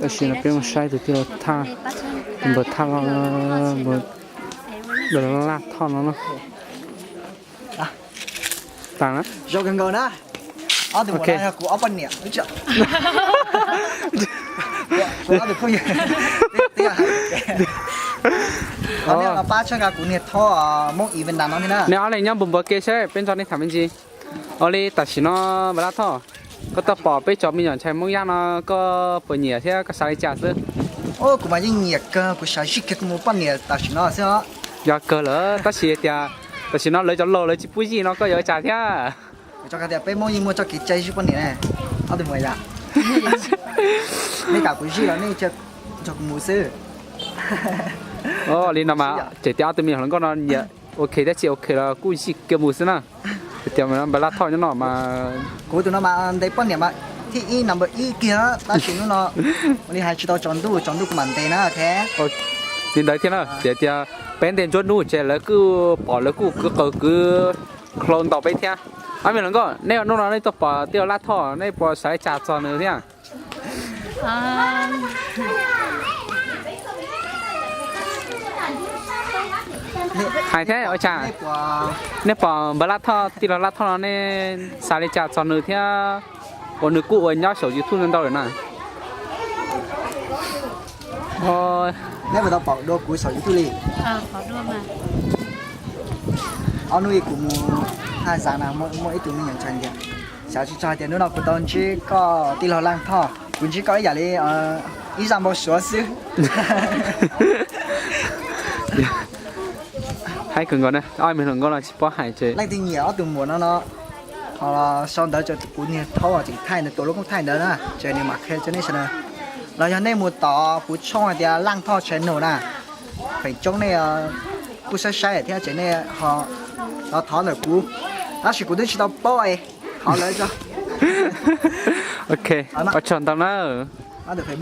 而且那边晒的掉它，不它了不拉套了呢。啊，当然。小跟狗呢？啊，对，我那个我帮你，你讲。我那个可以，对呀。อันนี้เราป้าช่างกับกูเนี่ยท่อมงอีเป็นดันน้องพี่นะเนี่ยอะไรเนี่ยบุ๋มบอกเกใช่เป็นจอนี่ทำเป็นจีอะไรตัดสินเนาะเวลาท่อก็ต้องปอไปจอมีอย่างใช้มงยางเนาะก็เปิดเหนียวใช่ก็สายจ่าซื้อโอ้กูมายิ่งเหนียวก็กูใช้ชิคกี้กูปั้นเหนียวตัดสินเนาะใช่ไหมอยากเกิดเหรอตัดสินเดียวตัดสินเนาะเลยจะโลเลยจีปุ้ยเนาะก็อยากจ่าเท่าจะกันเดี๋ยวไปมงยิ่งมัวจะกินใจชิปั้นเหนียวเนี่ยเอาถึงเมื่อไหร่นี่กับกูชี้แล้วนี่จะกูมูซื้อโอ้ลินนามาเจ๊เตี้ยตัวมีของก็นอนเนี่ยโอเคได้สิโอเคแล้วกูชิเกี่ยวมูสินะเดี๋ยวมันเวลาทอดจะหน่อมากูตัวนั้นมาได้ปั้นเนี่ยมาที่อีนัมเบอร์อีเกียร์ตัดสินเนาะวันนี้ให้ชิดเอาจอนดูกูมันเตนะแค่โอ้ลินได้ที่น่ะเจ๊เตี้ยเป็นเด่นจนนู่นเจ๊แล้วกูปอแล้วกูโคลนต่อไปเที่ยอันนี้ก็เนี่ยน้องๆในตัวปอเตี้ยวลาดท่อในปอสายจ่าจอเนื้อเนี่ยหายแท้เอาจ่าเนี่ยปอบลาดท่อที่เราลาดท่อเนี่ยสายจ่าจอเนื้อเที่ยวันนึกกูวันย่อเฉยยูทูบนั่นต่อเลยนะโอ้ยเนี่ยมันต้องปอกดูกูสอนยูทูบเลยขอดูมาเอาหนุ่ยกูมูห้าสามนะมั่วไอ้ตัวนี้อย่างฉันเนี่ย小去抓点นู่นเรากูตอนชี้ก็ที่เราล้างท่อกูชี้ก็อย่าเลยอีสานบอกสวยสิให้ขึ้นก่อนนะอ้อยมันถึงก็เราชิปหายใจไล่ที่เหนียวตัวหมดแล้วเนาะพอเราซ้อนเดี๋ยวจะกูเนี่ยท่อจริงไทยในตัวลูกของไทยเด้อนะเจอเนี่ยมาแค่เจอเนี่ยชนะเราจะได้หมดต่อกูช่องเดียวล้างท่อเชนหนูนะไปจ้องเนี่ยกูใช้ที่เจอเนี่ยเขาเราท่อหน่อยกูแล้วสิกูได้ชิดเอาป้อย好来着。OK，我抢到了。那就可以。